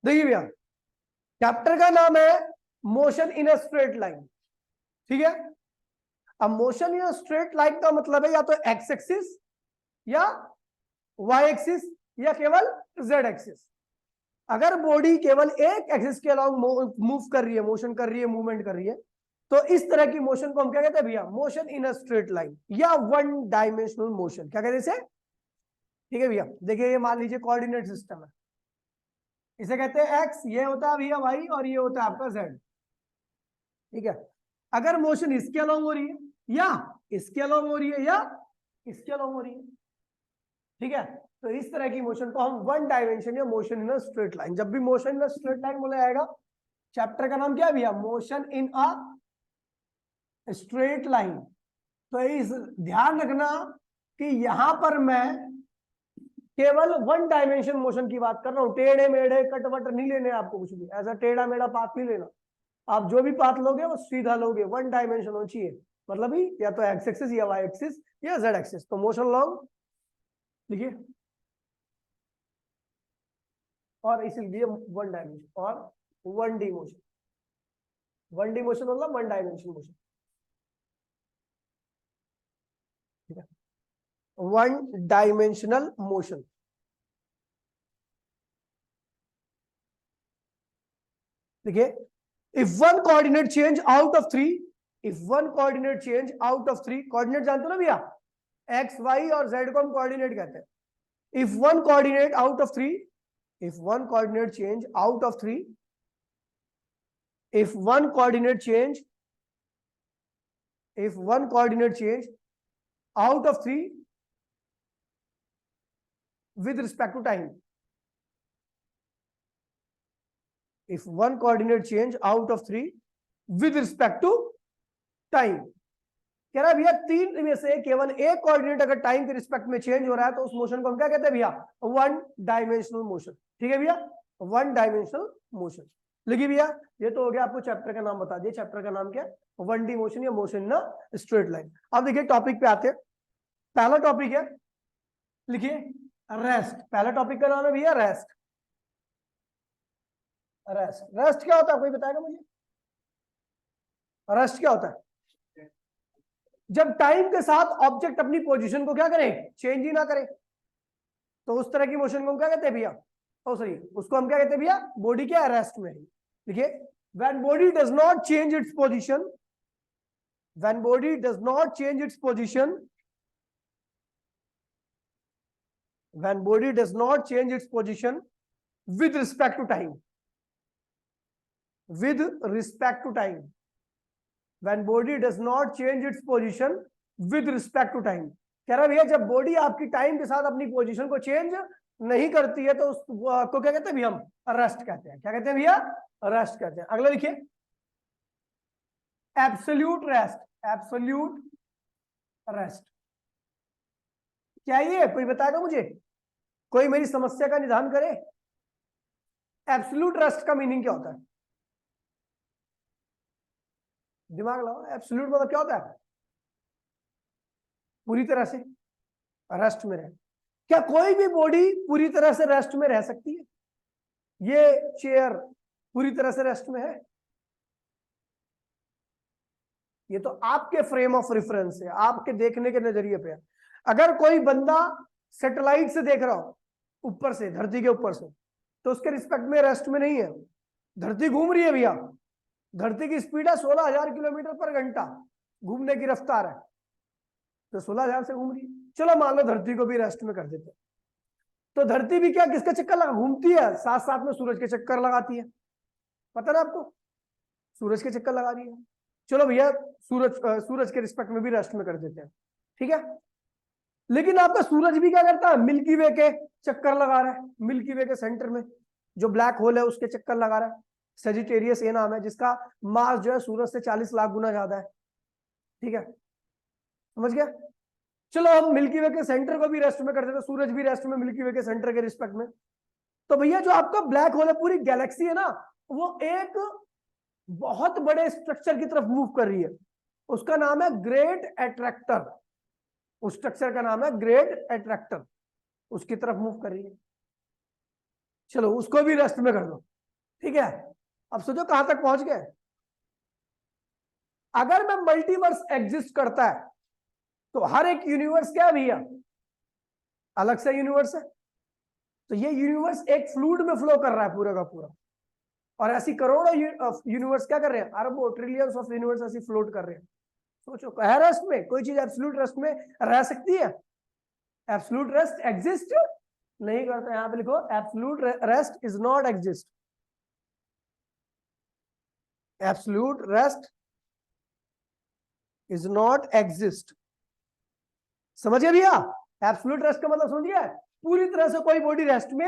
देखिए भैया, चैप्टर का नाम है motion in a straight line, ठीक है। अब motion in a straight line का मतलब है या तो एक्स एक्सिस या वाई एक्सिस या केवल जेड एक्सिस। अगर बॉडी केवल एक एक्सिस के अलाउंग मूव कर रही है, मोशन कर रही है, मूवमेंट कर रही है, तो इस तरह की मोशन को हम क्या कहते हैं भैया, motion in a straight line या वन डायमेंशनल मोशन, क्या कहते हैं इसे। ठीक है भैया, देखिए ये मान लीजिए कोऑर्डिनेट सिस्टम है, इसे कहते हैं एक्स, ये होता है भैया वाई, और ये होता है आपका जेड। ठीक है, अगर मोशन इसके अलोंग हो रही है या इसके अलोंग हो रही है या इसके अलोंग हो रही है, ठीक है, तो इस तरह की मोशन को हम वन डायमेंशन या motion in a straight line, जब भी motion in a straight line बोला जाएगा, चैप्टर का नाम क्या है भैया, motion in a straight line. तो इस ध्यान रखना कि यहां पर मैं केवल वन डायमेंशन मोशन की बात कर रहा हूं, टेढ़े मेढ़े कटवट नहीं लेने आपको, कुछ भी ऐसा टेढ़ा मेढ़ा पाथ नहीं लेना। आप जो भी पाथ लोगे वो सीधा लोगे, वन डायमेंशन होना चाहिए, मतलब ही या तो एक्स एक्सिस या वाई एक्सिस या जेड एक्सिस। तो मोशन लॉन्ग लिखिए, और इसलिए वन डायमेंशन और one D motion, one D motion मतलब वन डायमेंशन मोशन, ठीक है, वन डायमेंशनल मोशन। देखिए, if one coordinate change out of three, if one coordinate change out of three, coordinate जानते हो ना भैया, एक्स वाई और जेड को हम कोऑर्डिनेट कहते हैं। If one coordinate out of three, if one coordinate change out of three, if one coordinate change, if one coordinate change out of three with respect to time, if one coordinate change out of three with respect to time, कह रहा है भैया तीन में से केवल एक coordinate अगर टाइम के रिस्पेक्ट में चेंज हो रहा है तो उस मोशन को हम क्या कहते हैं भैया, वन डायमेंशनल मोशन। ठीक है भैया, वन डायमेंशनल मोशन। लिखिए भैया, ये तो हो गया, आपको चैप्टर का नाम बता दिया, चैप्टर का नाम क्या है, वन डी मोशन या motion in a straight line. अब देखिए टॉपिक पे आते हैं, पहला टॉपिक है, लिखिए रेस्ट। पहला टॉपिक का नाम है भैया रेस्ट। रेस्ट, रेस्ट क्या होता है, कोई बताएगा मुझे, रेस्ट क्या होता है? जब टाइम के साथ ऑब्जेक्ट अपनी पोजीशन को क्या करे, चेंज ही ना करे, तो उस तरह की मोशन को हम क्या कहते हैं भैया, ओ सॉरी, उसको हम क्या कहते हैं भैया, बॉडी क्या है, रेस्ट में है। देखिए, when body does not change its position, when body does not change its position, when body does not change its position with respect to time, with respect to time, when body does not change its position with respect to time, कह रहा भैया जब body आपकी time के साथ अपनी position को change नहीं करती है तो उसको क्या कहते हैं भैया, हम रेस्ट कहते हैं। क्या कहते हैं भैया, रेस्ट कहते हैं। अगला लिखिए, एब्सोल्यूट रेस्ट। एब्सोल्यूट रेस्ट क्या ये, कोई बताएगा मुझे, कोई मेरी समस्या का निदान करे, एब्सोल्यूट रेस्ट का मीनिंग क्या होता है, दिमाग लगाओ, एब्सोल्यूट मतलब क्या होता है, पूरी तरह से रेस्ट में रहे। क्या कोई भी बॉडी पूरी तरह से रेस्ट में रह सकती है? ये चेयर पूरी तरह से रेस्ट में है? ये तो आपके फ्रेम ऑफ रेफरेंस है, आपके देखने के नजरिए पे है। अगर कोई बंदा सैटेलाइट से देख रहा हो, ऊपर से, धरती के ऊपर से, तो उसके रिस्पेक्ट में रेस्ट में नहीं है। धरती घूम रही है भैया, धरती की स्पीड है 16,000 किलोमीटर पर घंटा, घूमने की रफ्तार है, तो 16,000 से घूम रही है। चलो मान लो धरती को भी रेस्ट में कर देते, तो धरती भी क्या किसका चक्कर लगा घूमती है, साथ साथ में सूरज के चक्कर लगाती है, पता ना आपको, सूरज के चक्कर लगा रही है। चलो भैया सूरज के रिस्पेक्ट में भी रेस्ट में कर देते हैं, ठीक है। लेकिन आपका सूरज भी क्या करता है, मिल्की वे के चक्कर लगा रहा है, मिल्की वे के सेंटर में जो ब्लैक होल है उसके चक्कर लगा रहा है। सेजिटेरियस ये नाम है, जिसका मास जो है सूरज से 40 लाख गुना ज्यादा है, ठीक है, समझ गया। चलो हम मिल्की वे के सेंटर को भी रेस्ट में कर देते, सूरज भी रेस्ट में मिल्की वे के सेंटर के रिस्पेक्ट में। तो भैया जो आपका ब्लैक होल है, पूरी गैलेक्सी है ना, वो एक बहुत बड़े स्ट्रक्चर की तरफ मूव कर रही है, उसका नाम है ग्रेट एट्रैक्टर, उस स्ट्रक्चर का नाम है ग्रेट एट्रैक्टर, उसकी तरफ मूव कर रही है। चलो उसको भी रेस्ट में कर दो, ठीक है। अब सोचो कहां तक पहुंच गए। अगर मैं मल्टीवर्स एग्जिस्ट करता है तो हर एक यूनिवर्स क्या है भैया, अलग से यूनिवर्स है। तो ये यूनिवर्स एक फ्लूइड में फ्लो कर रहा है पूरा का पूरा, और ऐसी करोड़ों यूनिवर्स क्या कर रहे हैं, अरबों ट्रिलियंस ऑफ यूनिवर्स ऐसी फ्लोट कर रहे हैं। सोचो है रेस्ट में कोई चीज एब्सोल्यूट रेस्ट में रह सकती है? एब्सोल्यूट रेस्ट एग्जिस्ट नहीं करता। यहां पे लिखो absolute rest is not exist, absolute rest is not exist. समझिए भैया, एब्सोल्यूट रेस्ट का मतलब समझिए, पूरी तरह से कोई बॉडी रेस्ट में,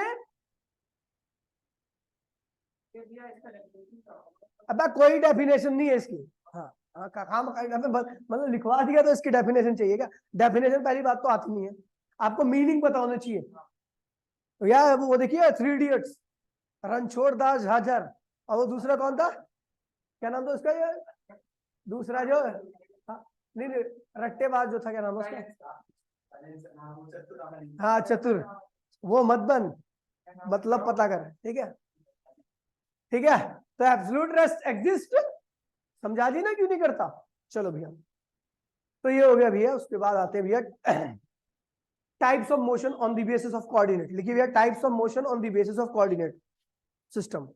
अब कोई डेफिनेशन नहीं है इसकी। हाँ मतलब लिखवा दिया तो इसकी डेफिनेशन चाहिए क्या? डेफिनेशन पहली बात तो आती नहीं है, आपको मीनिंग पता होना चाहिए। तो यार वो देखिए 3 इडियट्स, रणछोड़ दास झाझर, और वो दूसरा कौन था, क्या नाम था उसका, ये दूसरा जो नहीं रट्टेबाज जो था, क्या नाम उसका, हाँ चतुर, वो मत बन, मतलब पता कर, ठीक है ठीक है। तो एब्सोल्यूट रेस्ट एग्जिस्ट, समझा दी ना क्यों नहीं करता। चलो भैया, तो ये हो गया भैया। उसके बाद आते हैं भैया types of motion on the basis of coordinate. लिखिए भैया types of motion on the basis of coordinate system,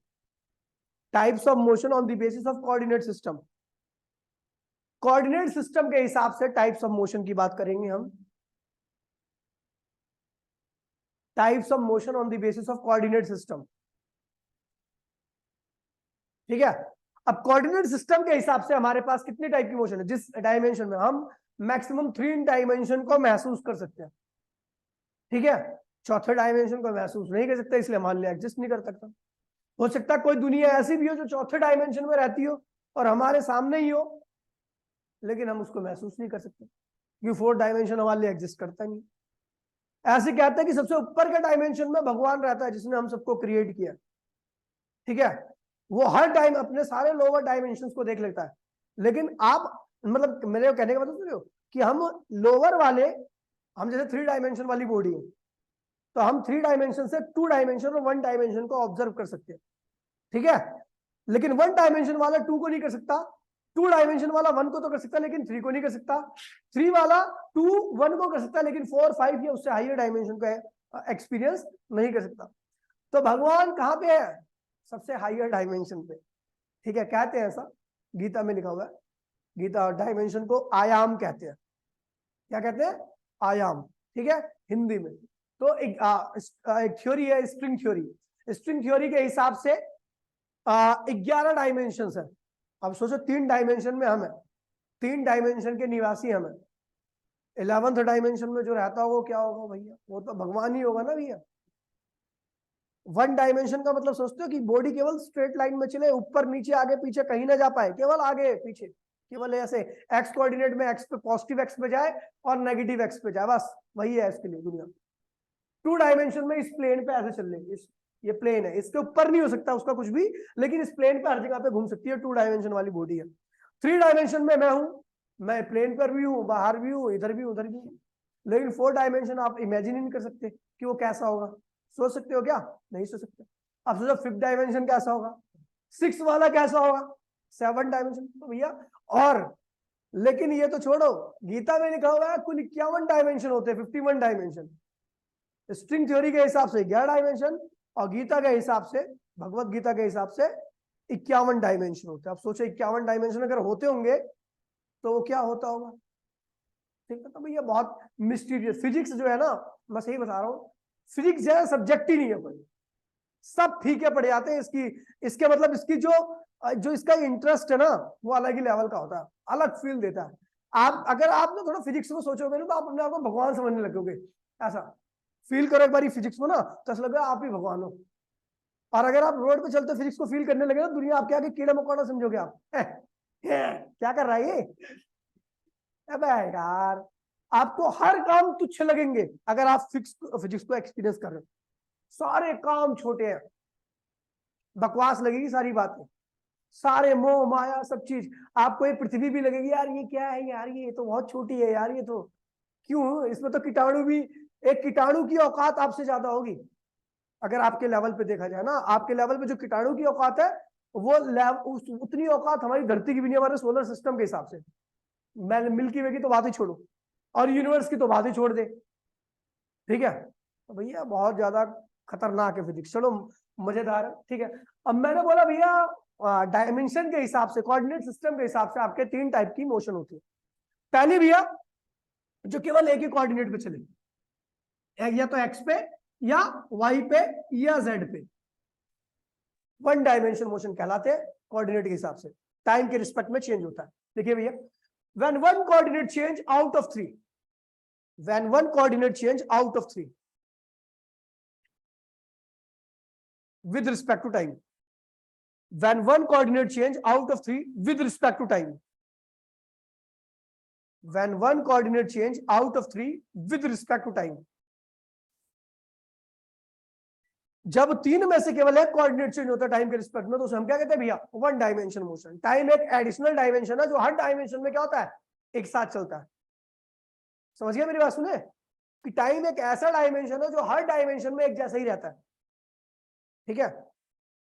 types of motion on the basis of coordinate system. Coordinate system के हिसाब से टाइप्स ऑफ मोशन की बात करेंगे हम, types of motion on the basis of coordinate system, ठीक है। अब कोऑर्डिनेट सिस्टम के हिसाब से हमारे पास कितने टाइप की मोशन है, जिस डायमेंशन में हम मैक्सिमम 3 डायमेंशन को महसूस कर सकते हैं, ठीक है। चौथे डायमेंशन को महसूस नहीं कर सकते, इसलिए मान लिया एग्जिस्ट नहीं कर सकता। हो सकता है कोई दुनिया ऐसी भी हो जो चौथे डायमेंशन में रहती हो और हमारे सामने ही हो, लेकिन हम उसको महसूस नहीं कर सकते क्योंकि 4th डायमेंशन हमारे लिए एग्जिस्ट करता नहीं। ऐसे कहते हैं कि सबसे ऊपर के डायमेंशन में भगवान रहता है जिसने हम सबको क्रिएट किया, ठीक है। वो हर टाइम अपने सारे लोअर डायमेंशन को देख लेता है, लेकिन आप मतलब मेरे कहने का मतलब सुन रहे हो कि हम लोअर वाले, हम जैसे 3 डायमेंशन वाली बॉडी है तो हम 3 डायमेंशन से 2 डायमेंशन और 1 डायमेंशन को ऑब्जर्व कर सकते हैं, ठीक है। लेकिन 1 डायमेंशन वाला 2 को नहीं कर सकता, 2 डायमेंशन वाला 1 को तो कर सकता लेकिन 3 को नहीं कर सकता, 3 वाला 2 1 को कर सकता लेकिन 4 5 या उससे हायर डायमेंशन को एक्सपीरियंस नहीं कर सकता। तो भगवान कहां पे है, सबसे हायर डायमेंशन पे, ठीक है। कहते हैं ऐसा, गीता में लिखा हुआ है, गीता डायमेंशन को आयाम कहते हैं। क्या कहते हैं, आयाम, ठीक है हिंदी में। तो एक थ्योरी है स्ट्रिंग थ्योरी, स्ट्रिंग थ्योरी के हिसाब से 11 डायमेंशन है। अब सोचो 3 डायमेंशन में हम है, 3 डायमेंशन के निवासी हम है, 11th डायमेंशन में जो रहता होगा वो क्या होगा भैया, वो तो भगवान ही होगा ना भैया। 1 डायमेंशन का मतलब सोचते हो कि बॉडी केवल स्ट्रेट लाइन में चले, ऊपर नीचे आगे पीछे कहीं ना जा पाए, केवल आगे पीछे, केवल ऐसे एक्स कोऑर्डिनेट में एक्स पे पॉजिटिव एक्स पे जाए और नेगेटिव एक्स पे जाए, बस वही है इसके लिए दुनिया। 2 डायमेंशन में इस प्लेन पे ऐसे चल रही, ये प्लेन है, इसके ऊपर नहीं हो सकता उसका कुछ भी, लेकिन इस प्लेन पे हर जगह पे घूम सकती है, 2 डायमेंशन वाली बॉडी है। 3 डायमेंशन में मैं हूं, मैं प्लेन पर भी हूं, बाहर भी हूं, इधर भी उधर भी हूं, लेकिन 4 डायमेंशन आप इमेजिन ही नहीं कर सकते कि वो कैसा होगा। सोच सकते हो क्या, नहीं सोच सकते। अब सोचो 5th डायमेंशन कैसा होगा, 6 वाला कैसा होगा, 7 डायमेंशन, तो भैया। और लेकिन ये तो छोड़ो, गीता में लिखा हुआ है कुल 51 डायमेंशन होते हैं, 51 डायमेंशन। स्ट्रिंग थ्योरी के हिसाब से 11 डायमेंशन और गीता के हिसाब से, भगवत गीता के हिसाब से 51 डायमेंशन होते हैं। अब सोचो 51 डायमेंशन अगर होते होंगे तो वो क्या होता होगा, ठीक है। तो भैया बहुत मिस्टीरियस, फिजिक्स जो है ना, मैं सही बता रहा हूँ, फिजिक्स जैसा सब्जेक्ट ही नहीं है कोई, सब फीके पड़ जाते हैं इसकी, इसके मतलब इसकी जो इसका इंटरेस्ट है ना वो अलग ही लेवल का होता है, अलग फील देता है। आप अगर आप ना थोड़ा फिजिक्स में सोचोगे ना तो आप अपने आप को भगवान समझने लगोगे, ऐसा फील करो एक बार फिजिक्स को ना, तो ऐसा लगेगा आप ही भगवान हो। और अगर आप रोड पे चलते फिजिक्स को फील करने लगे ना, दुनिया आपके आगे कीड़ा मकोड़ा समझोगे आप, क्या कर रहा है ये, अबे यार। आपको हर काम तुच्छ लगेंगे अगर आप फिजिक्स को एक्सपीरियंस कर रहे हो, सारे काम छोटे हैं, बकवास लगेगी सारी बातें, सारे मोह माया सब चीज। आपको ये पृथ्वी भी लगेगी यार ये क्या है यार, ये तो बहुत छोटी है यार, ये तो क्यों, इसमें तो कीटाणु भी, एक कीटाणु की औकात आपसे ज्यादा होगी। अगर आपके लेवल पे देखा जाए ना, आपके लेवल पे जो कीटाणु की औकात है वो उतनी औकात हमारी धरती की भी नहीं, हमारे सोलर सिस्टम के हिसाब से। मैं मिल्की वे की तो बात ही छोड़ू और यूनिवर्स की तो बात ही छोड़ दे, ठीक है। तो भैया बहुत ज्यादा खतरनाक है फिजिक्स। चलो मजेदार है, ठीक है। अब मैंने बोला भैया डायमेंशन के हिसाब से, कोऑर्डिनेट सिस्टम के हिसाब से आपके 3 टाइप की मोशन होती है। पहली भैया जो केवल एक ही कोऑर्डिनेट पे चले, या तो एक्स पे या वाई पे या जेड पे, 1 डायमेंशन मोशन कहलाते हैं कोऑर्डिनेट के हिसाब से, टाइम के रिस्पेक्ट में चेंज होता है। देखिए भैया, when one coordinate change out of 3, when one coordinate change out of 3 with respect to time, when one coordinate change out of 3 with respect to time, when one coordinate change out of 3 with respect to time, जब 3 में से केवल एक coordinate change होता है time के respect में, तो उसे हम क्या कहते हैं भैया, 1 डायमेंशन मोशन। टाइम एक एडिशनल डायमेंशन है जो हर डायमेंशन में क्या होता है, एक साथ चलता है। समझ गए मेरी बात? सुने कि टाइम एक ऐसा डायमेंशन है जो हर डायमेंशन में एक जैसा ही रहता है, ठीक है।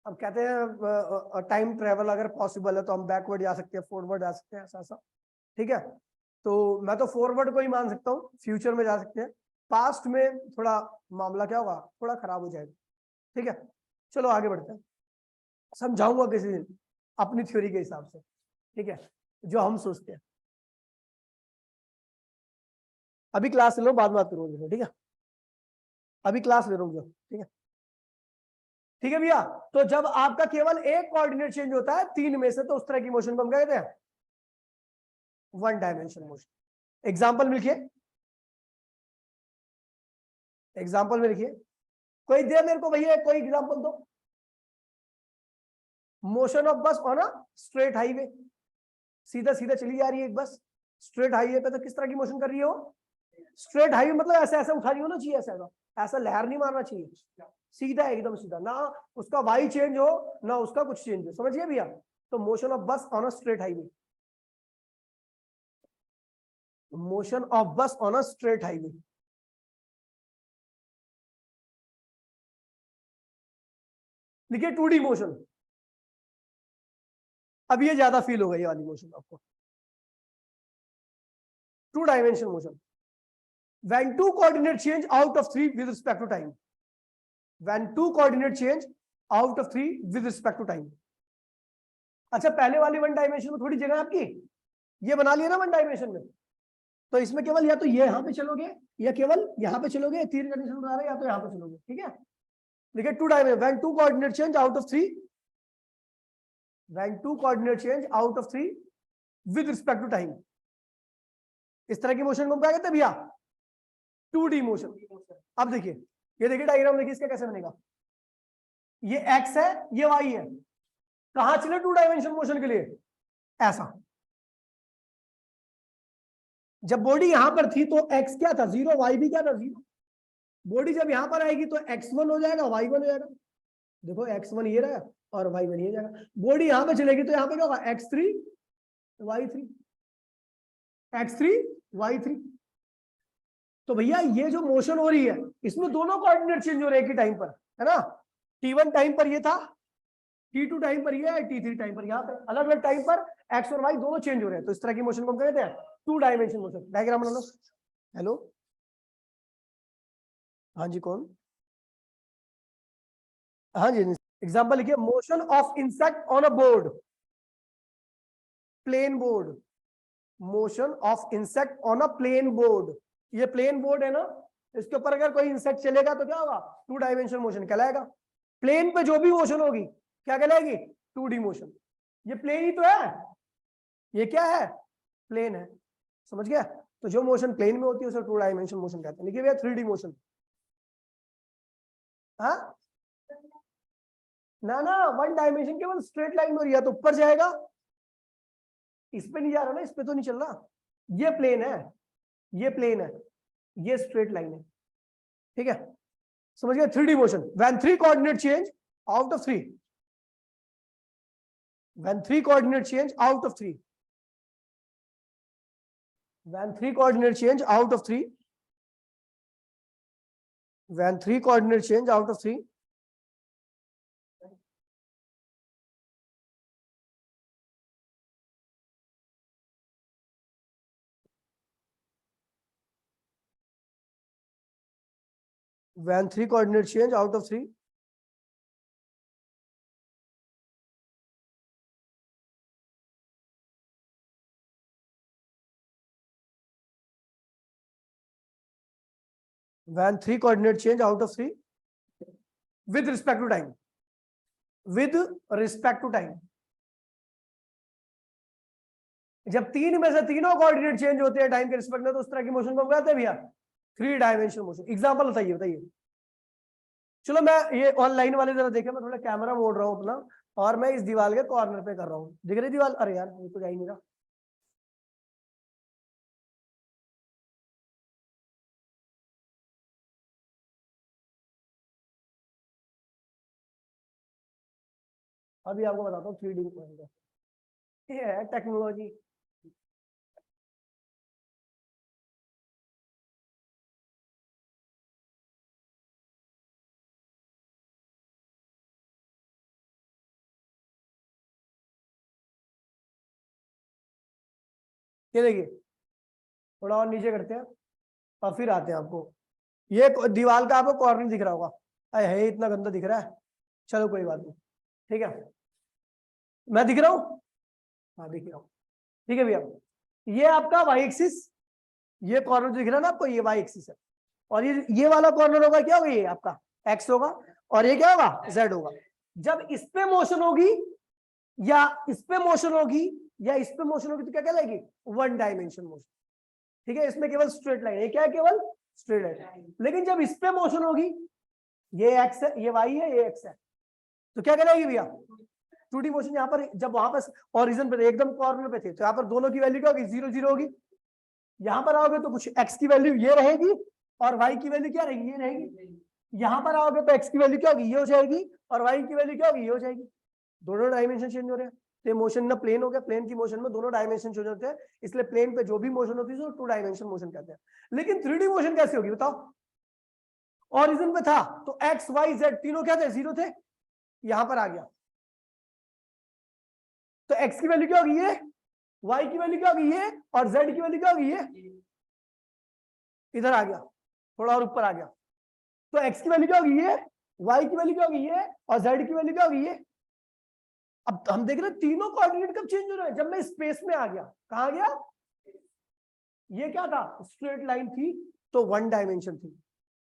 अब कहते हैं टाइम ट्रेवल अगर पॉसिबल है तो हम बैकवर्ड जा सकते हैं, फॉरवर्ड जा सकते हैं, ऐसा ऐसा, ठीक है। तो मैं तो फॉरवर्ड को ही मान सकता हूँ, फ्यूचर में जा सकते हैं, पास्ट में थोड़ा मामला क्या होगा, थोड़ा खराब हो जाएगा, ठीक है। चलो आगे बढ़ते हैं, समझाऊंगा किसी दिन अपनी थ्योरी के हिसाब से, ठीक है, जो हम सोचते हैं। अभी क्लास ले लो, बाद में बात करूंगा, ठीक है। अभी क्लास ले रहा हूँ, ठीक है, ठीक है भैया। तो जब आपका केवल एक कोऑर्डिनेट चेंज होता है 3 में से, तो उस तरह की मोशन को हम क्या कहते हैं, 1 डायमेंशन मोशन। एग्जांपल में लिखिए, एग्जांपल में लिखिए, कोई दे मेरे को भैया, कोई एग्जांपल दो। मोशन ऑफ बस ऑन अ स्ट्रेट हाईवे, सीधा सीधा चली जा रही है एक बस स्ट्रेट हाईवे पे, तो किस तरह की मोशन कर रही है वो, स्ट्रेट हाईवे मतलब ऐसा ऐसा उठा रही हो ना चाहिए, ऐसा ऐसा लहर नहीं मारना चाहिए, सीधा एकदम सीधा, ना उसका वाई चेंज हो ना उसका कुछ चेंज हो, समझिए भैया। तो मोशन ऑफ बस on a straight highway, motion of बस ऑन अ स्ट्रेट हाईवे। देखिए 2D मोशन, अब ये ज्यादा फील होगा ये वाली मोशन आपको, 2 dimension motion. When two coordinate change out of 3 with respect to time, when two coordinate change out of 3 with respect to time। अच्छा, पहले वाली 1 डायमेंशन में थोड़ी जगह आपकी ये बना लिया ना 1 डायमेंशन में, तो इसमें केवल या तो ये यहाँ पे चलोगे या केवल यहाँ पे चलोगे, 3 कंडीशन बना रहे, या तो यहाँ पे चलोगे, ठीक है। देखिए 2 dimension, when two coordinate change out of 3, when two coordinate change out of 3 with respect to time, इस तरह की मोशन को क्या कहते हैं भैया, 2D मोशन। अब देखिए, ये देखिए डायग्राम देखिए, इसका कैसे बनेगा, ये x है, ये y है, कहां चले 2 डायमेंशन मोशन के लिए, ऐसा। जब बॉडी यहां पर थी तो x क्या था, 0, y भी क्या था, 0। बॉडी जब यहां पर आएगी तो x1 हो जाएगा, y1 हो जाएगा। देखो x1 ये रहा और y1 ये जाएगा। बॉडी यहां पे चलेगी तो यहां पे क्या होगा, x3 y3, x3 y3। तो भैया ये जो मोशन हो रही है इसमें दोनों कोऑर्डिनेट चेंज हो रहे हैं एक ही टाइम पर, है ना। t1 टाइम पर ये था, t2 टाइम पर ये है, t3 टाइम पर यहाँ पे, अलग अलग टाइम पर x और y दोनों चेंज हो रहे हैं, तो इस तरह की मोशन को हम कहते हैं 2 डायमेंशन मोशन। डायग्राम बना लो। हेलो, हाँ जी, कौन, हाँ जी। एग्जांपल लिखिए, motion of insect on a board, plane board, motion of insect on a plane board. ये प्लेन बोर्ड है ना, इसके ऊपर अगर कोई इंसेक्ट चलेगा तो क्या होगा, 2 डायमेंशन मोशन कहलाएगा। प्लेन पे जो भी मोशन होगी क्या कहलाएगी, 2D मोशन। ये प्लेन ही तो है, ये क्या है, प्लेन है, समझ गया। तो जो मोशन प्लेन में होती है उसे 2 डायमेंशन मोशन कहते हैं। लिखिए भैया 3D मोशन। हाँ ना 1 डायमेंशन केवल स्ट्रेट लाइन में हो रही है, तो ऊपर जाएगा, इस पे नहीं जा रहा ना, इस पे तो नहीं चल रहा। ये प्लेन है, ये प्लेन है, ये स्ट्रेट लाइन है, ठीक है, समझ गया। 3D motion, when 3 coordinate change out of 3, when 3 coordinate change out of 3, when 3 coordinate change out of 3, when 3 coordinate change out of 3 when 3 coordinate change out of 3, when 3 coordinate change out of 3 with respect to time, with respect to time, जब 3 में से तीनों coordinate change होते हैं time के respect में, तो उस तरह की मोशन को कहते हैं भैया 3 डायमेंशनल मोशन। एग्जांपल बताइए बताइए। चलो मैं ये ऑनलाइन वाले जरा देखें, मैं थोड़ा कैमरा मोड़ रहा हूँ अपना, और मैं इस दीवार के कॉर्नर पे कर रहा हूँ, दिख रही दीवार? अरे यार ये तो जा ही नहीं रहा। अभी आपको बताता हूँ 3D का, ये है टेक्नोलॉजी। ये देखिए, थोड़ा और नीचे करते हैं और फिर आते हैं आपको। ये दीवार का आपको कॉर्नर दिख रहा होगा, अरे है इतना गंदा दिख रहा है, चलो कोई बात नहीं, ठीक है। मैं दिख रहा हूँ? हाँ दिख रहा हूँ, ठीक है भैया। ये आपका वाई एक्सिस, ये कॉर्नर दिख रहा है ना आपको, ये वाई एक्सिस है, और ये वाला कॉर्नर होगा क्या होगा, ये आपका एक्स होगा, और ये क्या होगा, जेड होगा। जब इस पे मोशन होगी या इस पे मोशन होगी या इस पे मोशन होगी तो क्या कहलाएगी, वन डायमेंशन मोशन, ठीक है। इसमें केवल स्ट्रेट लाइन है, क्या है, केवल स्ट्रेट लाइन। लेकिन जब इस पे मोशन होगी, ये एक्स है, ये वाई है, ये एक्स है, तो क्या कहलाएगी भैया, 2D मोशन। यहाँ पर जब वहां पर ओरिजिन पे एकदम कॉर्नर पे थे, तो यहाँ पर दोनों की वैल्यू क्या होगी, 0 0 होगी। यहाँ पर आओगे तो कुछ एक्स की वैल्यू ये रहेगी और वाई की वैल्यू क्या रहेगी, ये रहेगी। यहाँ पर आओगे तो एक्स की वैल्यू क्या होगी, ये हो जाएगी, और वाई की वैल्यू क्या होगी, ये हो जाएगी। दोनों डायमेंशन चेंज हो रहे हैं, तो मोशन ना प्लेन हो गया, प्लेन की मोशन में दोनों डायमेंशन चेंज होते हैं, इसलिए प्लेन पे जो भी मोशन होती है उसको 2 डायमेंशन मोशन कहते हैं। लेकिन 3D मोशन कैसे होगी बताओ? ओरिजिन पे था तो एक्स वाई जेड तीनों क्या थे, 0 थे, यहां पर आ गया तो एक्स की वैल्यू क्या होगी, ये, वाई की वैल्यू क्या होगी, ये, और जेड की वैल्यू क्या होगी, ये इधर आ गया, थोड़ा और ऊपर आ गया, तो एक्स की वैल्यू क्या होगी, ये, वाई की वैल्यू क्या होगी, ये, और जेड की वैल्यू क्या होगी, ये। अब हम देख रहे हैं तीनों कोऑर्डिनेट कब चेंज हो रहे हैं, जब मैं स्पेस में आ गया। कहा गया, ये क्या था, स्ट्रेट लाइन थी तो 1 डायमेंशन थी,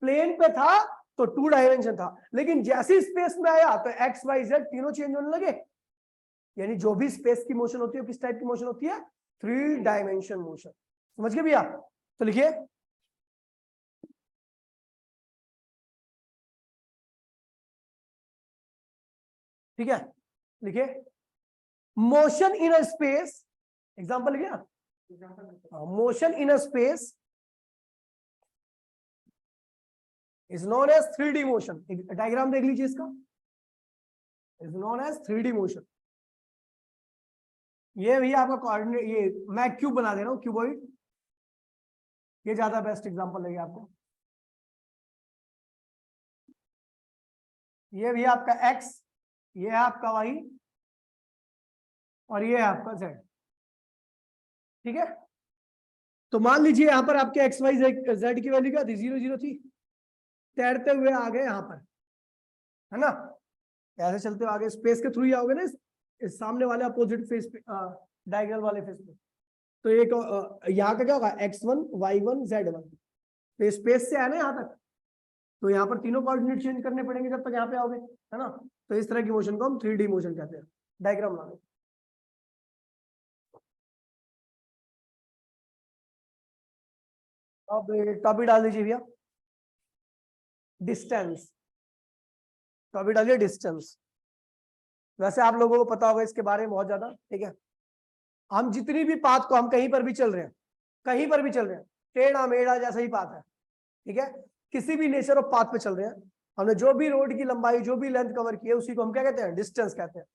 प्लेन पे था तो 2 डायमेंशन था, लेकिन जैसे स्पेस में आया तो एक्स वाई जेड तीनों चेंज होने लगे। यानी जो भी स्पेस की मोशन होती है किस टाइप की मोशन होती है, 3 डायमेंशन मोशन। समझ गए भैया? तो लिखिए, ठीक है, लिखिए motion in a space, example लिखिए ना, motion in a space is known as 3D motion. Diagram देख लीजिए इसका, is known as 3D motion. ये भैया आपका कोऑर्डिनेट, ये मैं क्यूब बना दे रहा हूँ, क्यूबॉइड, ये ज्यादा बेस्ट एग्जांपल लगेगा आपको। ये भी आपका x, ये है आपका y, और ये है आपका z, ठीक है। तो मान लीजिए यहां पर आपके x y z की वैल्यू क्या थी, 0 0 थी, तैरते हुए आ गए यहां पर, है ना, ऐसे चलते हुए आगे स्पेस के थ्रू ही आओगे ना, इस सामने वाले अपोजिट फेस पे, डायगोनल वाले फेस पे। तो एक यहाँ का क्या होगा, x1 y1 z1, तो स्पेस से आया ना यहाँ तक, तो यहाँ पर तीनों कोऑर्डिनेट चेंज करने पड़ेंगे जब तक यहाँ पे आओगे, है ना। तो इस तरह की मोशन को हम 3D मोशन कहते हैं। डायग्राम बना लो, अब टॉपिक डाल दीजिए भैया, डिस्टेंस, टॉपिक डालिए डिस्टेंस। वैसे आप लोगों को पता होगा इसके बारे में बहुत ज्यादा, ठीक है। हम जितनी भी पाथ को, हम कहीं पर भी चल रहे हैं, कहीं पर भी चल रहे हैं, टेढ़ा मेढ़ा जैसा ही पाथ है, ठीक है, किसी भी नेचर ऑफ पाथ पे चल रहे हैं, हमने जो भी रोड की लंबाई, जो भी लेंथ कवर की है, उसी को हम क्या कहते हैं, डिस्टेंस कहते हैं।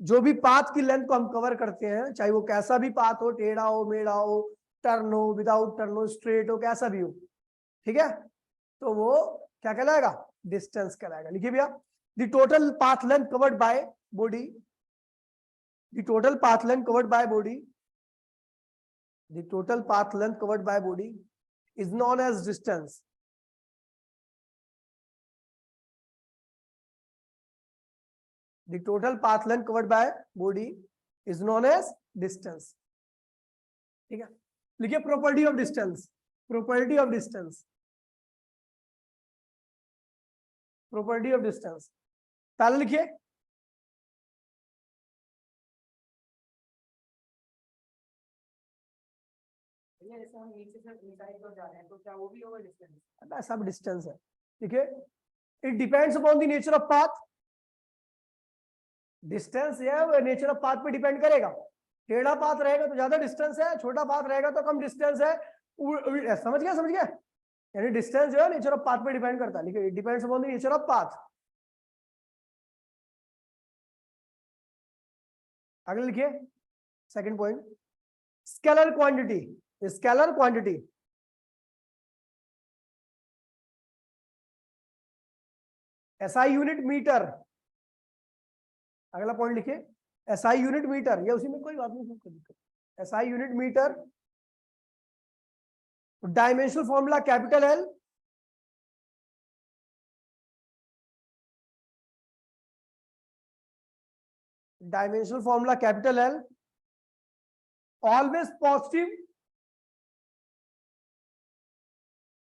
जो भी पाथ की लेंथ को हम कवर करते हैं, चाहे वो कैसा भी पाथ हो, टेढ़ा हो, मेढ़ा हो, टर्न हो, विदाउट टर्न हो, स्ट्रेट हो, कैसा भी हो, ठीक है, तो वो क्या कहलाएगा, डिस्टेंस कहलाएगा। लिखिए भैया, the total path length covered by body, the total path length covered by body, the total path length covered by body is known as distance, the total path length covered by body is known as distance. ठीक है, लिखिए property of distance, property of distance, property of distance. पहले लिखिए हम नीचे से ऊंचाई पर जा रहे हैं तो क्या वो भी होगा डिस्टेंस? सब डिस्टेंस है। ठीक है, it depends upon the nature of path. Distance है वो नेचर ऑफ पाथ पे डिपेंड करेगा। टेढ़ा पाथ रहेगा तो ज्यादा डिस्टेंस है, छोटा पाथ रहेगा तो कम डिस्टेंस है। समझ गया, समझ गया? यानी डिस्टेंस जो है नेचर ऑफ पाथ पे डिपेंड करता है। लिखिए it depends upon the nature of path. अगले लिखिए second point, scalar quantity, scalar quantity. SI unit metre. अगला पॉइंट लिखिए एसआई यूनिट मीटर, या उसी में कोई बात नहीं, कोई दिक्कत। SI unit metre, dimensional formula capital L, dimensional formula capital L, always positive,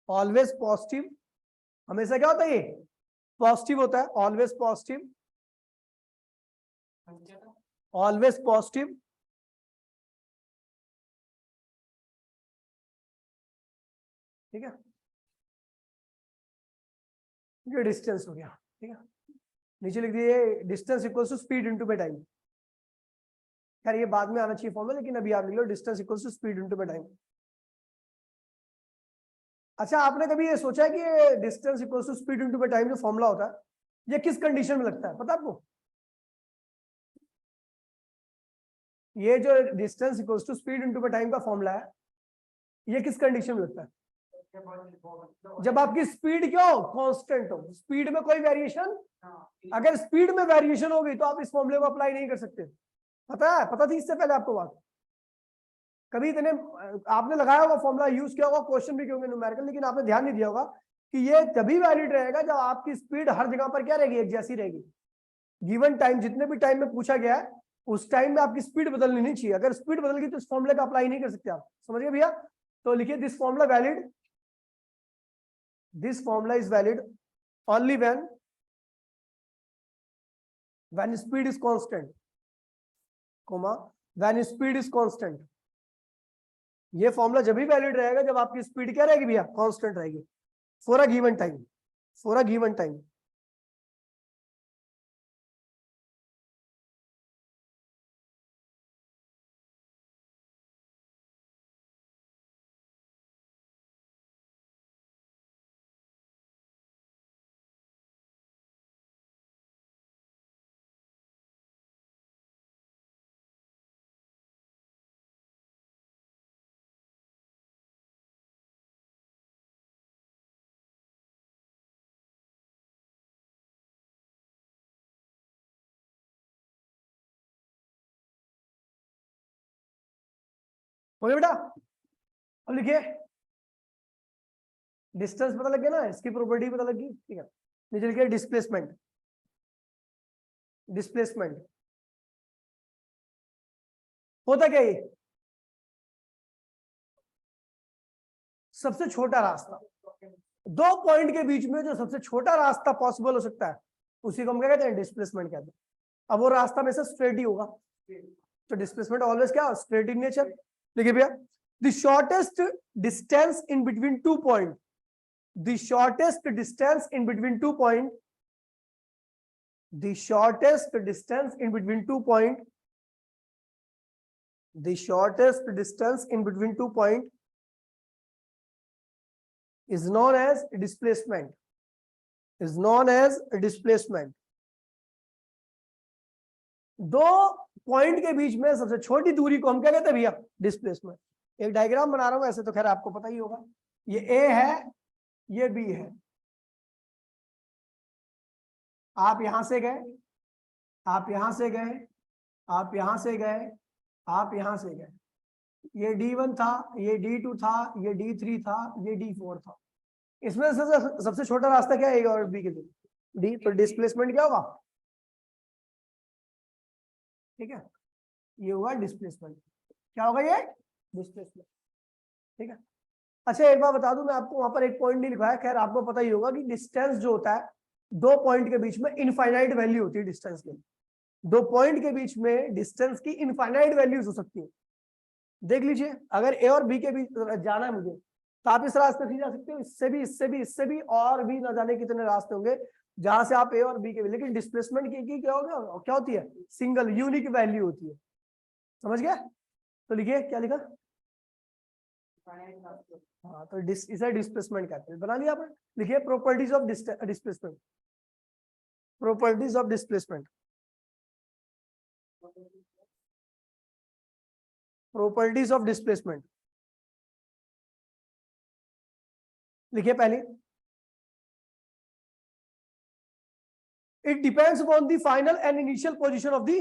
always positive. हमेशा क्या होता है? ये पॉजिटिव होता है, ऑलवेज पॉजिटिव, ऑलवेज पॉजिटिव। ठीक है, ये डिस्टेंस हो गया। ठीक है, नीचे लिख दिए distance equals to speed into by time. यार ये बाद में आना चाहिए फॉर्मूला, लेकिन अभी आप लिख लो distance equals to speed into by time. अच्छा, आपने कभी ये सोचा है कि distance equals to speed into by time जो फॉर्मूला होता है ये किस कंडीशन में लगता है? पता आपको? ये जो distance equals to speed into by time का फॉर्मूला है ये किस कंडीशन में लगता है? जब आपकी स्पीड क्या हो? कांस्टेंट हो, स्पीड में कोई वेरिएशन। अगर स्पीड में वेरिएशन होगी तो आप इस फॉर्मूले को अप्लाई नहीं कर सकते। पता है? पता थी इससे पहले आपको बात? कभी इतने आपने लगाया होगा फॉर्मूला, यूज किया होगा, क्वेश्चन भी होंगे न्यूमेरिकल, लेकिन आपने ध्यान नहीं दिया होगा कि ये तभी वैलिड रहेगा जब आपकी स्पीड हर जगह पर क्या रहेगी? एक जैसी रहेगी। गिवन टाइम, जितने भी टाइम में पूछा गया है उस टाइम में आपकी स्पीड बदलनी नहीं चाहिए। अगर स्पीड बदल गई तो इस फॉर्मूले का अप्लाई नहीं कर सकते आप। समझ गए भैया? तो लिखिए this formula valid, this formula is valid only when speed is constant, when speed is constant। ये फॉर्मूला जब भी वैलिड रहेगा जब आपकी स्पीड क्या रहेगी भैया? कांस्टेंट रहेगी for a given time, for a given time. हो गया बेटा? अब लिखिए डिस्टेंस पता लग गया ना, इसकी प्रॉपर्टी पता लग गई। ठीक है, नीचे लिखिए डिस्प्लेसमेंट, डिस्प्लेसमेंट होता क्या? ये सबसे छोटा रास्ता, दो पॉइंट के बीच में जो सबसे छोटा रास्ता पॉसिबल हो सकता है उसी को हम क्या कहते हैं? डिस्प्लेसमेंट कहते हैं। अब वो रास्ता में से स्ट्रेट ही होगा, तो डिस्प्लेसमेंट ऑलवेज क्या? Straight in nature. देखिए भैया, the shortest distance in between two point, the shortest distance in between 2 point, the shortest distance in between 2 point, the shortest distance in between 2 point is known as displacement, is known as displacement। दो point के बीच में सबसे छोटी दूरी को हम क्या कहते हैं भैया? डिस्प्लेसमेंट। एक डायग्राम बना रहा हूं, ऐसे तो खैर आपको पता ही होगा। ये ए है, ये बी है। आप यहां से गए, आप यहां से गए, आप यहां से गए, आप यहां से गए। ये D1 था, ये D2 था, ये D3 था, ये D4 था। इसमें से सबसे छोटा रास्ता क्या है? ए और बी के बीच? डी। तो डिस्प्लेसमेंट क्या होगा? ठीक है, ये हुआ डिस्प्लेसमेंट। क्या होगा ये? डिस्प्लेसमेंट। ठीक है। अच्छा एक बार बता दूं मैं आपको, वहां पर एक पॉइंट नहीं लिखा है, खैर आपको पता ही होगा कि डिस्टेंस जो होता है दो पॉइंट के बीच में इनफाइनाइट वैल्यू होती है डिस्टेंस की। दो पॉइंट के बीच में डिस्टेंस की इनफाइनाइट वैल्यूज हो सकती है। देख लीजिए, अगर ए और बी के बीच जाना है मुझे, तो आप इस रास्ते से जा सकते हो, इससे भी, इससे भी, इससे भी, और भी ना जाने कितने रास्ते होंगे जहां से आप ए और बी के, लेकिन डिस्प्लेसमेंट की क्या होगा, क्या होती है? सिंगल यूनिक वैल्यू होती है। समझ गया? तो लिखिए, क्या लिखा? हाँ, तो इसे डिस्प्लेसमेंट कहते हैं। बना लिया आपने? लिखिए properties of displacement. Properties of displacement. Properties of displacement लिखिए पहले। It depends upon the final and initial position of the.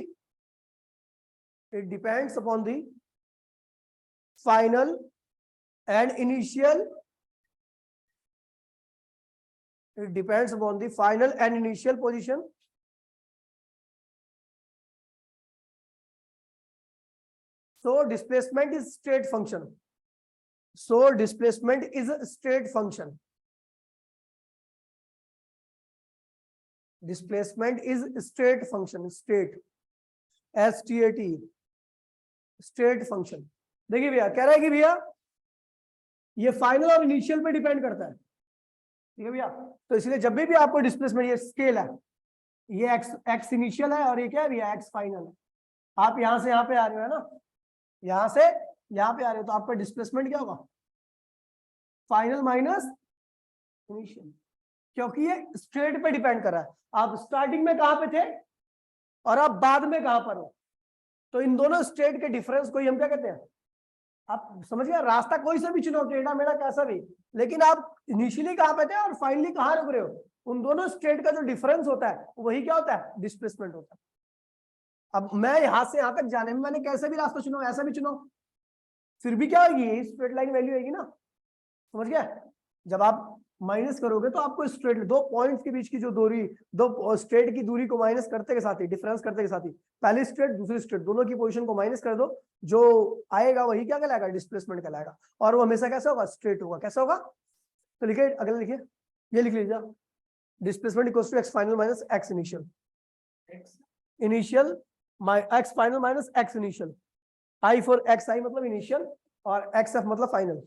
It depends upon the final and initial. It depends upon the final and initial position. So displacement is state function. So displacement is a state function. Displacement is state function. State. STAT. State function. देखिए भैया, कह रहा है कि भैया ये final और initial पे डिपेंड करता है। ठीक है भैया, तो इसलिए जब भी आपको डिस्प्लेसमेंट, ये स्केल है, ये एक्स इनिशियल है और ये क्या है भैया, एक्स फाइनल है। आप यहां से यहां पे आ रहे हो, है ना, यहां से यहां पे आ रहे हो, तो आपका डिस्प्लेसमेंट क्या होगा? फाइनल माइनस इनिशियल, क्योंकि ये स्ट्रेट पे डिपेंड कर रहा है। आप स्टार्टिंग में कहां पे थे और आप बाद में कहां पर हो, तो इन दोनों स्टेट के डिफरेंस को ही हम क्या कहते हैं? आप समझ गए? रास्ता कोई सा भी चुनो, टेढ़ा मेढ़ा कैसा भी, लेकिन आप इनिशियली कहां पे थे और फाइनली कहां रुक रहे हो, उन दोनों स्टेट का जो डिफरेंस होता है वही क्या होता है? डिस्प्लेसमेंट होता है। अब मैं यहां से यहां तक जाने में मैंने कैसे भी रास्ता चुनो, ऐसा भी चुनो, फिर भी क्या होगी? स्ट्रेट लाइन वैल्यू आएगी ना। समझ गया? जब आप माइनस करोगे तो आपको स्ट्रेट, दो पॉइंट्स के बीच की जो दूरी, दो स्ट्रेट की दूरी को माइनस करते के साथ ही, डिफरेंस करते के साथ ही, पहली स्ट्रेट दूसरी स्ट्रेट दोनों की पोजीशन को माइनस कर दो, जो आएगा वही क्या कहलाएगा? डिस्प्लेसमेंट कहलाएगा। और वो हमेशा कैसा होगा? स्ट्रेट होगा। कैसा होगा? तो लिखिए, अगले लिखिए, ये लिख लीजिए, displacement equals to x final minus x initial. Initial x final minus x initial. I for x I मतलब इनिशियल और एक्स एफ मतलब फाइनल।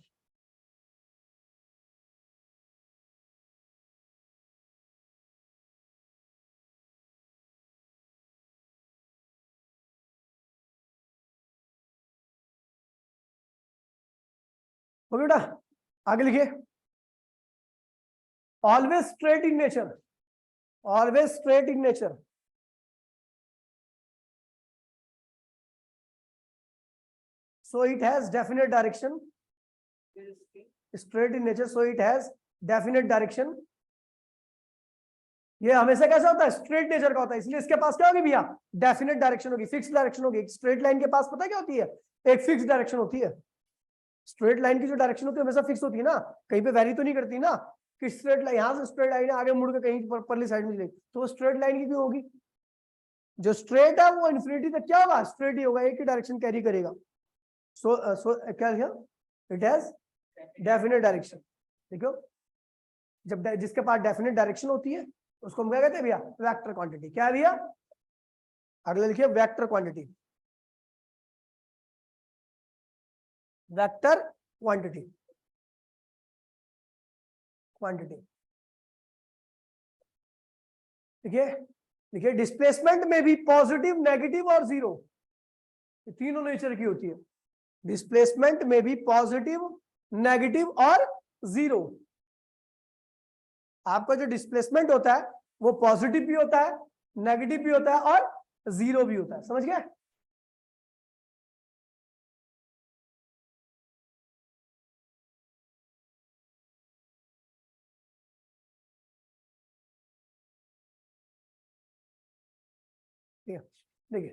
हो बेटा, आगे लिखिए, always straight in nature, always straight in nature, so it has definite direction. Straight in nature, so it has definite direction. ये हमेशा कैसा होता है? स्ट्रेट नेचर का होता है, इसलिए इसके पास क्या होगी भैया? डेफिनेट डायरेक्शन होगी, फिक्स डायरेक्शन होगी। स्ट्रेट लाइन के पास पता है क्या होती है? एक फिक्स डायरेक्शन होती है। स्ट्रेट लाइन की जो डायरेक्शन होती है हमेशा फिक्स होती है ना, कहीं पे वेरी तो नहीं करती ना, कि स्ट्रेट लाइन यहां से स्ट्रेट लाइन आगे मुड़ के कहीं परली साइड में चलेगी, तो वो स्ट्रेट लाइन की क्यों होगी? जो स्ट्रेट है वो इन्फिनिटी तक क्या होगा? स्ट्रेट ही होगा, एक ही डायरेक्शन कैरी करेगा। सो क्या लिखा? It has definite direction. देखो, जब जिसके पास डेफिनेट डायरेक्शन होती है उसको हम क्या कहते हैं भैया? Vector quantity. क्या है भैया? अगले लिखिए, vector quantity. Vector quantity, quantity. देखिए, देखिए, डिस्प्लेसमेंट में भी पॉजिटिव, नेगेटिव और जीरो, ये तीनों नेचर की होती है। डिस्प्लेसमेंट में भी पॉजिटिव, नेगेटिव और जीरो। आपका जो डिस्प्लेसमेंट होता है वो पॉजिटिव भी होता है, नेगेटिव भी होता है और जीरो भी होता है। समझ गए? देखिए,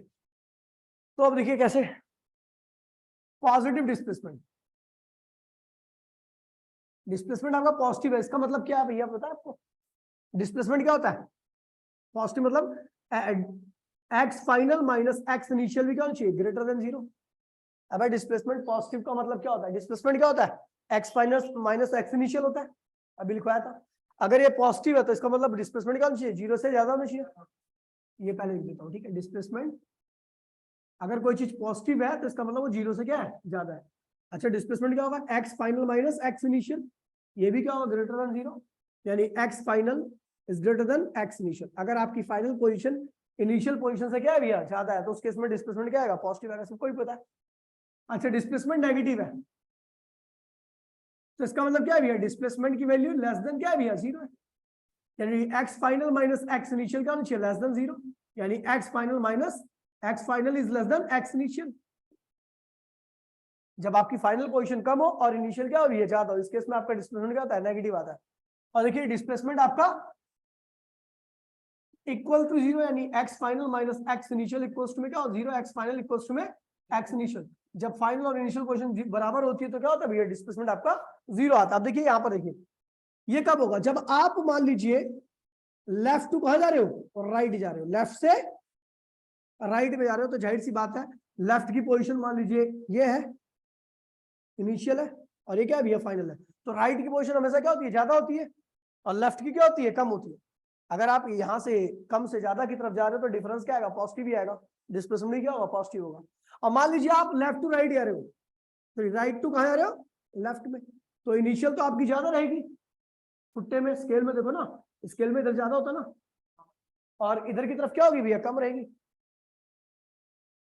तो अब देखिए कैसे पॉजिटिव डिस्प्लेसमेंट, डिस्प्लेसमेंट आपका पॉजिटिव है, इसका मतलब क्या है भैया पता है आपको? डिस्प्लेसमेंट क्या होता है? पॉजिटिव मतलब x final minus x initial भी क्या होना चाहिए, ग्रेटर देन 0। अब डिस्प्लेसमेंट पॉजिटिव का मतलब क्या होता है, डिस्प्लेसमेंट क्या होता है, x final minus x initial होता है, अभी लिखवाया था। अगर ये पॉजिटिव है तो इसका मतलब डिस्प्लेसमेंट क्या होना चाहिए, 0 से ज्यादा होना चाहिए। ये पहले लिख देता हूँ, ठीक है। डिस्प्लेसमेंट अगर कोई चीज पॉजिटिव है तो इसका मतलब वो 0 से क्या है, ज्यादा है। अच्छा, डिस्प्लेसमेंट क्या होगा, x final minus x initial, ये भी क्या होगा, ग्रेटर देन 0, यानी x final is greater than x initial. अगर आपकी फाइनल पोजीशन इनिशियल पोजीशन से क्या है भैया, ज्यादा है, तो उस केस में डिस्प्लेसमेंट क्या आएगा, पॉजिटिव आएगा, सबको ही पता है। अच्छा, डिस्प्लेसमेंट नेगेटिव है तो इसका मतलब क्या है भैया, डिस्प्लेसमेंट की वैल्यू लेस देन क्या है भैया, 0 है, यानी x final minus x initial क्या होना चाहिए, लेस देन 0, यानी x final minus x final is less than x initial. जब आपकी फाइनल पोजीशन कम हो और इनिशियल क्या हो रही है, ज्यादा हो, इस केस में आपका डिस्प्लेसमेंट क्या आता है, नेगेटिव आता है। और देखिए डिस्प्लेसमेंट आपका इक्वल टू 0, यानी x final minus x initial equals to में क्या हो, 0, एक्स फाइनल इक्वल्स टू में एक्स इनिशियल। जब फाइनल और इनिशियल पोजीशन बराबर होती है तो क्या होता है भैया, डिस्प्लेसमेंट आपका 0 आता है। अब देखिए यहाँ पर देखिए, ये कब होगा, जब आप मान लीजिए लेफ्ट टू कहां जा रहे हो, और राइट जा रहे हो, लेफ्ट से राइट में जा रहे हो, तो जाहिर सी बात है लेफ्ट की पोजीशन मान लीजिए ये है, इनिशियल है, और ये क्या है भैया, फाइनल है। तो राइट की पोजीशन हमेशा क्या होती है, ज्यादा होती है, और लेफ्ट की क्या होती है, कम होती है। अगर आप यहाँ से कम से ज्यादा की तरफ जा रहे हो तो डिफरेंस क्या आएगा, पॉजिटिव ही आएगा, डिस्प्लेसमेंट क्या होगा, पॉजिटिव होगा। और मान लीजिए आप लेफ्ट टू राइट जा रहे हो, तो राइट टू कहां जा रहे हो, लेफ्ट में, तो इनिशियल तो आपकी ज्यादा रहेगी, फुट्टे में स्केल में देखो ना, स्केल में इधर ज्यादा होता ना, और इधर की तरफ क्या होगी भैया, कम रहेगी।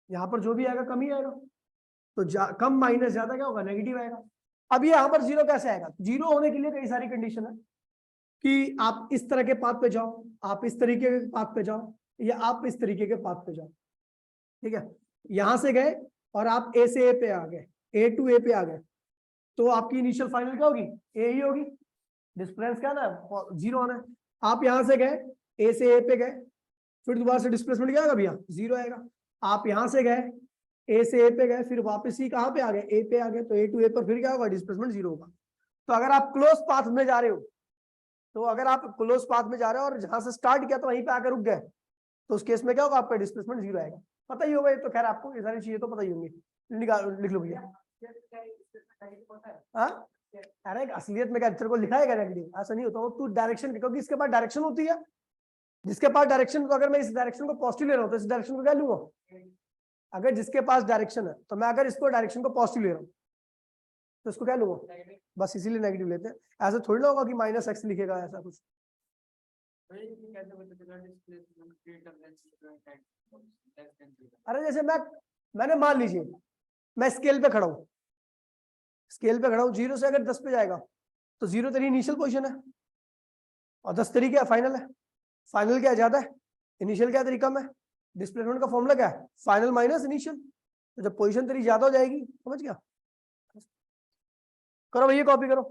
यहाँ पर जो भी आएगा कम ही आएगा, तो कम माइनस ज्यादा क्या होगा, नेगेटिव आएगा। अब ये यहाँ पर 0 कैसे आएगा, 0 होने के लिए कई सारी कंडीशन है, कि आप इस तरह के पाथ पे जाओ, आप इस तरीके के पाथ पे जाओ, या आप इस तरीके के पाथ पे जाओ, ठीक है। यहां से गए और आप ए से ए पे आ गए, ए टू ए पे आ गए, तो आपकी इनिशियल फाइनल क्या होगी, ए ही होगी, डिस्प्लेस क्या ना 0 आना है। आप यहां से गए, ए से ए पे गए, फिर दोबारा से डिस्प्लेसमेंट क्या आएगा भैया, 0 आएगा। आप यहां से गए, ए से ए पे गए, फिर वापस ही कहां पे आ गए, ए पे आ गए, तो ए टू ए पर फिर क्या होगा, डिस्प्लेसमेंट 0 होगा। तो अगर आप क्लोज पाथ में जा रहे हो, तो अगर आप क्लोज पाथ में जा रहे हो और जहां से स्टार्ट किया तो वहीं पे आकर रुक गए, तो उस केस में क्या होगा, आपका डिस्प्लेसमेंट 0 आएगा। पता ही होगा ये तो, खैर आपको ये सारी चीजें तो पता ही होंगी, लिख लो भैया। अरे असलियत में क्या तेरे को लिखा है नेगेटिव, ऐसा नहीं होता, वो तू डायरेक्शन, क्योंकि इसके पास डायरेक्शन होती है, जिसके पास डायरेक्शन, तो अगर मैं इस डायरेक्शन को पॉजिटिव ले रहा हूँ तो इस डायरेक्शन को क्या लूंगा, अगर जिसके पास डायरेक्शन है, तो मैं अगर इसको डायरेक्शन को पॉजिटिव ले रहा हूँ तो इसको क्या लूंगा, बस इसीलिए नेगेटिव लेते हैं। ऐसा थोड़ी ना होगा कि माइनस एक्स लिखेगा, ऐसा कुछ। अरे जैसे मैंने मान लीजिए मैं स्केल पे खड़ा हूँ, स्केल पे खड़ा हूँ, 0 से अगर 10 पे जाएगा तो 0 तेरी इनिशियल पोजीशन है, और 10 तेरी क्या फाइनल है। फाइनल क्या ज्यादा है, इनिशियल क्या तेरी कम है, डिस्प्लेसमेंट का फॉर्मूला क्या है, फाइनल माइनस इनिशियल। तो जब पोजीशन तेरी ज्यादा हो जाएगी, समझ गया, करो भैया कॉपी करो।